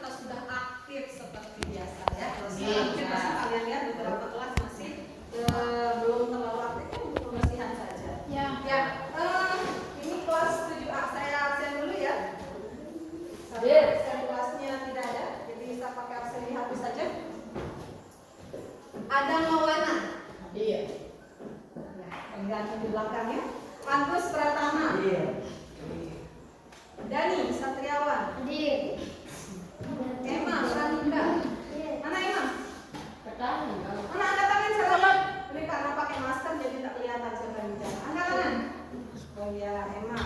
apakah sudah aktif seperti biasa ya? Kalau sekarang mungkin pasti kalian lihat beberapa kelas masih belum terlalu aktif untuk pembersihan saja. Ya. Ini kelas 7A saya absen dulu ya. Absen kelasnya tidak ada, jadi bisa pakai absen di HP saja. Ada Maulana. Iya. Gantung di belakangnya. Agus Pratama. Iya. Dani Satriawan. Hadir. Emma Prananda. Mana Emma? Mana angkat tangan siapa? Ini karena pakai masker jadi tak kelihatan siapa yang bicara. Angkat tangan. Oh ya, Emma.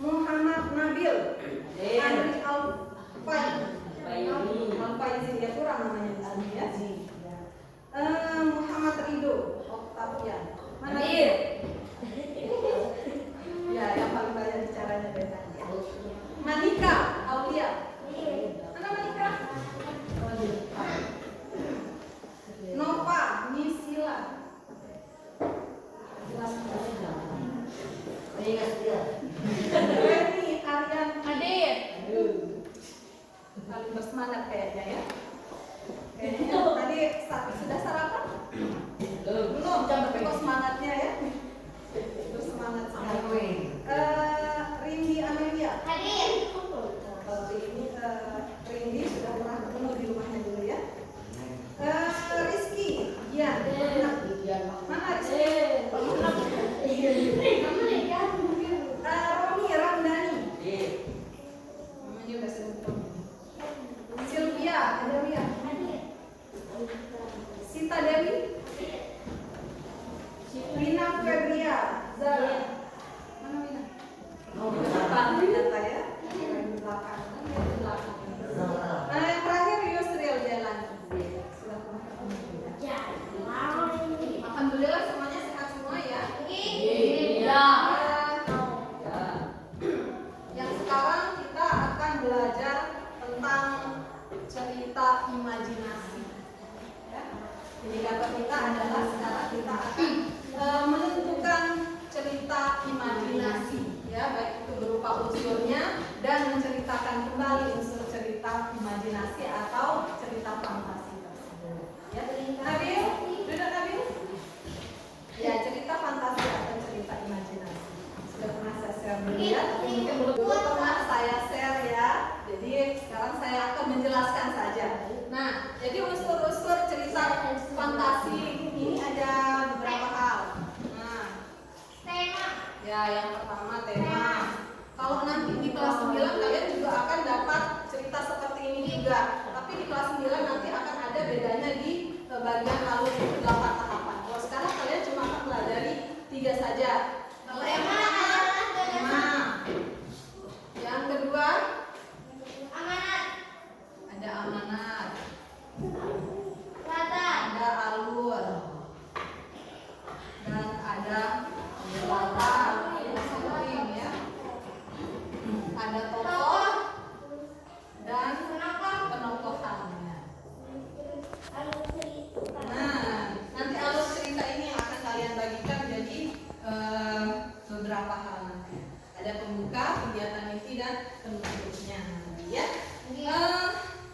Muhammad Nabil. Andri Alfaizi ya kurang namanya di sini ya. Muhammad Ridho Octavian. Mana dia? Ya, yang paling banyak bicaranya dari tadi ya. Manika Aulia. Mana Manika? Nova Misila. Jelas Reni Aryan Hadir. Paling bersemangat kayaknya ya. Kayaknya tadi sudah sarapan? Belum, tapi kok semangatnya ya? Bersemangat sekali. Rindi Amelia. Hadir. Kalau ini Rindi sudah pernah ketemu di rumahnya dulu ya. Rizky, iya. Mana Rizky? Romi Ramdhani. Namanya udah sebut. Sylvia, ada Mia. Sita Dewi. Rina Febria. Zara. Mana Rina? Oh, di belakang ternyata ya. Di belakang. Yang terakhir Yusril Jalan. Sudah pernah ketemu juga. Alhamdulillah semuanya sehat semua ya. Iya. Yang sekarang kita akan belajar tentang cerita imajinasi. Ya. Indikator kita adalah sekarang kita akan menentukan cerita imajinasi, ya, baik itu berupa unsurnya dan menceritakan kembali unsur cerita imajinasi atau cerita fantasi tersebut. Ya, Nabil, duduk Nabil. Ya, cerita fantasi atau cerita imajinasi. Sudah pernah saya share dulu ya, tapi mungkin belum pernah saya share ya. Jadi sekarang saya akan menjelaskan saja. Nah, jadi unsur-unsur cerita fantasi ini ada beberapa hal. Nah, tema. Ya, yang pertama tema. Kalau nanti di kelas 9 kalian juga akan dapat cerita seperti ini juga. Tapi di kelas 9 nanti akan ada bedanya di bagian alur 8 tahapan. Kalau sekarang kalian cuma akan pelajari 3 saja. Kalau yang pertama tema. Yang kedua amanat. Ada amanat. Ada alur. Dan ada latar. Sering ya. Ada tokoh dan penokohannya. Nah, nanti alur cerita ini yang akan kalian bagikan jadi beberapa hal nanti. Ada pembuka, kegiatan inti dan penutupnya. Ya.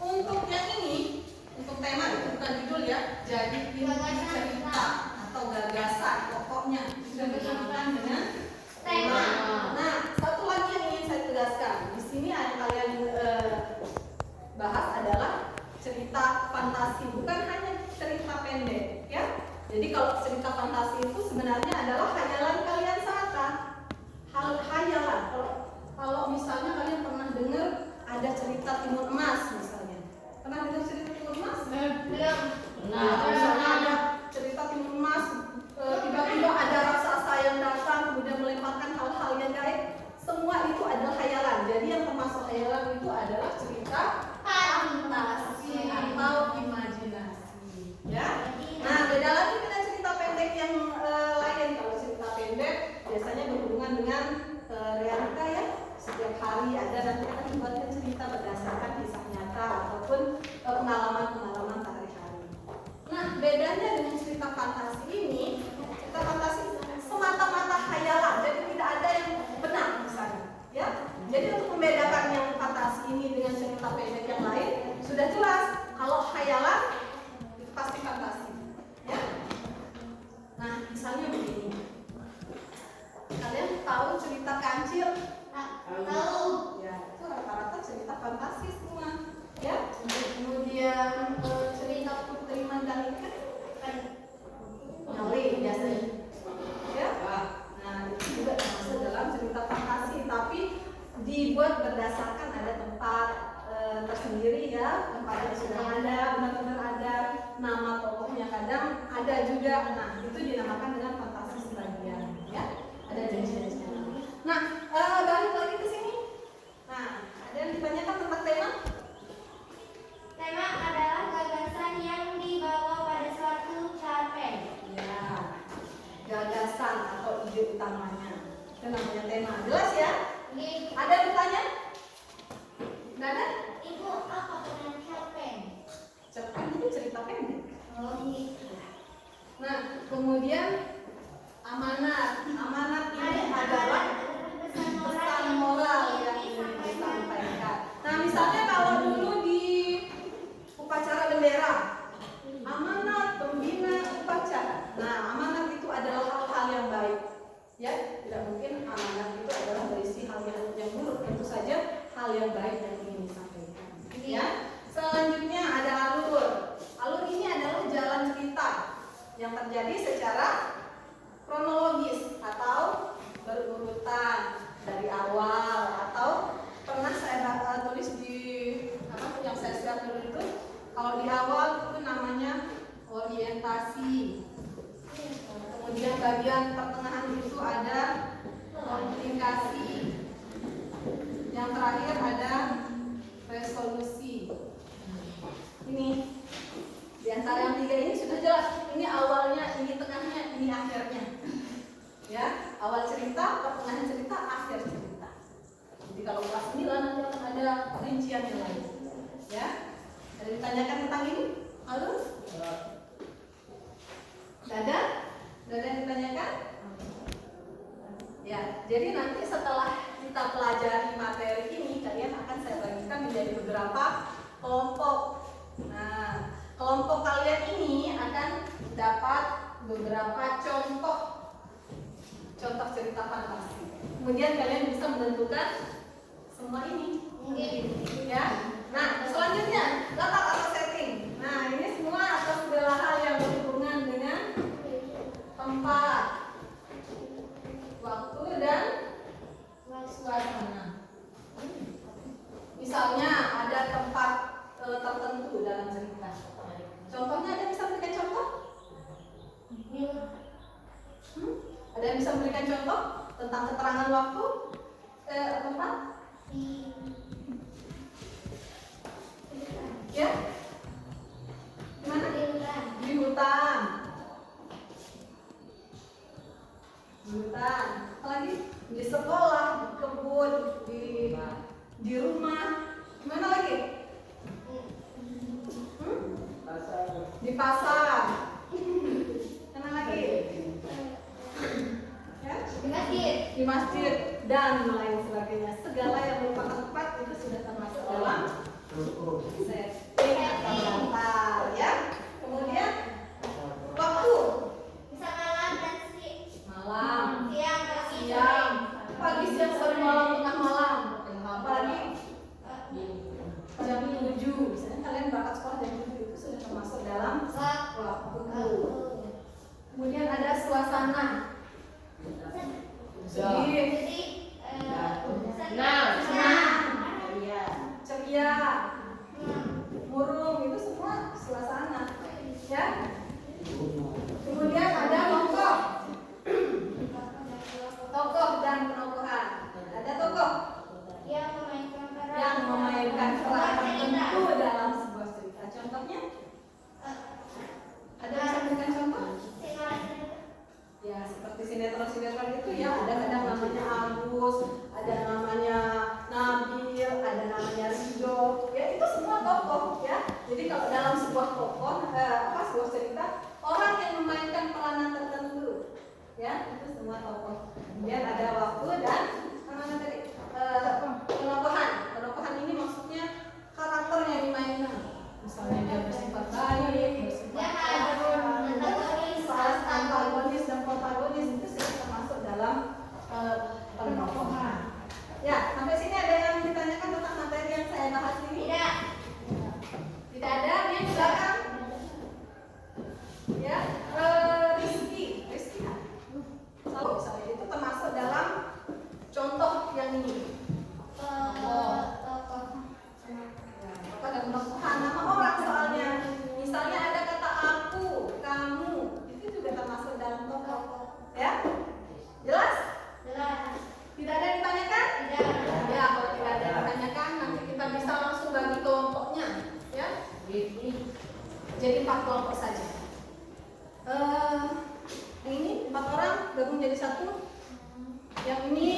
Untuk yang ini, untuk tema itu bukan judul ya. Jadi inti cerita atau gagasan pokoknya sudah dinamakan dengan tema. Nah, satu lagi yang ingin saya tegaskan di sini yang kalian bahas adalah cerita fantasi, bukan hanya cerita pendek, ya. Jadi kalau cerita fantasi itu sebenarnya adalah khayalan kalian semata. Khayalan. Kalau misalnya kalian pernah dengar ada cerita Timun Emas misalnya. Pernah dengar cerita Timun Emas? Belum. Nah, misalnya ada cerita Timun Emas, tiba-tiba ada raksasa yang datang kemudian melemparkan hal-hal yang gaib. Semua itu adalah khayalan. Jadi yang termasuk khayalan itu adalah cerita fantasi atau imajinasi. Ya. Nah, beda lagi dengan cerita pendek yang lain. Kalau cerita pendek biasanya berhubungan dengan realita ya. Setiap hari ada dan kita membuatkan cerita berdasarkan kisah nyata ataupun pengalaman-pengalaman sehari-hari. Nah, bedanya dengan cerita fantasi ini, cerita fantasi semata-mata khayalan, jadi tidak ada yang benar misalnya, ya. Jadi untuk membedakan yang fantasi ini dengan cerita pendek ya, tempatnya sudah ada, benar-benar ada, nama tokohnya kadang ada juga. Nah, itu dinamakan dengan fantasi sebagian, ya. Ada jenis-jenisnya. Nah, balik lagi ke sini. Nah, ada yang ditanyakan tentang tema? Tema adalah gagasan yang dibawa pada suatu cerpen. Ya, gagasan atau ide utamanya. Itu namanya tema. Jelas ya? Ada yang bertanya? Nggak ada? Ibu, apa dengan cerpen? Cerpen itu cerita pendek. Oh gitu. Nah, kemudian amanat. Amanat ini adalah pesan moral yang ingin disampaikan. Nah, misalnya kalau dulu di upacara bendera, amanat pembina upacara. Nah, amanat itu adalah hal-hal yang baik. Ya, tidak mungkin amanat itu adalah berisi hal yang buruk. Tentu saja hal yang baik yang ingin disampaikan. Ya. Selanjutnya ada alur. Alur ini adalah jalan cerita yang terjadi secara kronologis atau berurutan dari awal, atau pernah saya tulis di yang saya share dulu itu, kalau di awal itu namanya orientasi. Kemudian bagian pertengahan itu ada komunikasi. Yang terakhir ada resolusi. Ini di antara yang tiga ini sudah jelas. Ini awalnya, ini tengahnya, ini akhirnya. Ya, awal cerita, pertengahan cerita, akhir cerita. Jadi kalau kelas 9 nanti akan ada rinciannya lagi. Ya, ada ditanyakan tentang ini? Halo? Ada? Ada yang ditanyakan? Ya, jadi nanti setelah kita pelajari materi ini, kalian akan saya bagikan menjadi beberapa kelompok. Nah, kelompok kalian ini akan dapat beberapa contoh cerita fantasi. Kemudian kalian bisa menentukan semua ini. Ya. Nah, selanjutnya letak atau setting. Nah, ini semua atas segala hal yang berhubungan dengan tempat, waktu, dan suasana. Misalnya ada tempat tertentu dalam cerita. Contohnya, ada yang bisa memberikan contoh? Ada yang bisa memberikan contoh tentang keterangan waktu, tempat? Ya? Di mana? Di hutan. Di hutan. Apalagi di sekolah, di kebun, di rumah. Di mana lagi? Di pasar. Mana lagi? Ya? Di masjid dan lain sebagainya. Segala yang merupakan tempat itu sudah termasuk dalam setting atau daftar, ya. Kemudian waktu. Bisa malam dan Malam, siang, pagi, siang, sore, malam, tengah malam. Apalagi jam 7. Misalnya kalian berangkat sekolah jam 7, itu sudah termasuk dalam waktu. Kemudian ada suasana. Ceria, murung, itu semua suasana, ya. Kemudian ada tokoh dan penokohan. Ada tokoh yang memainkan peran tertentu dalam sebuah cerita. Contohnya, ada yang bisa memberikan contoh? Ya, seperti sinetron itu ya, ada kadang namanya Agus, ada namanya Nabil, ada namanya Ridho. Ya, itu semua tokoh, ya. Jadi kalau dalam sebuah tokoh, sebuah cerita, orang yang memainkan peranan tertentu, ya, itu semua tokoh. Kemudian ada waktu dan penokohan. Penokohan ini maksudnya karakter yang dimainkan. Misalnya dia bersifat baik, bersifat antagonis dan protagonis, itu sudah termasuk dalam penokohan. Ya, sampai sini ada yang ditanyakan tentang materi yang saya bahas ini? Tidak ada. Yang di belakang? Ya, Rizky. Misalnya itu termasuk dalam contoh yang ini. Jadi 4 kelompok saja. Yang ini 4 orang gabung jadi satu. Yang ini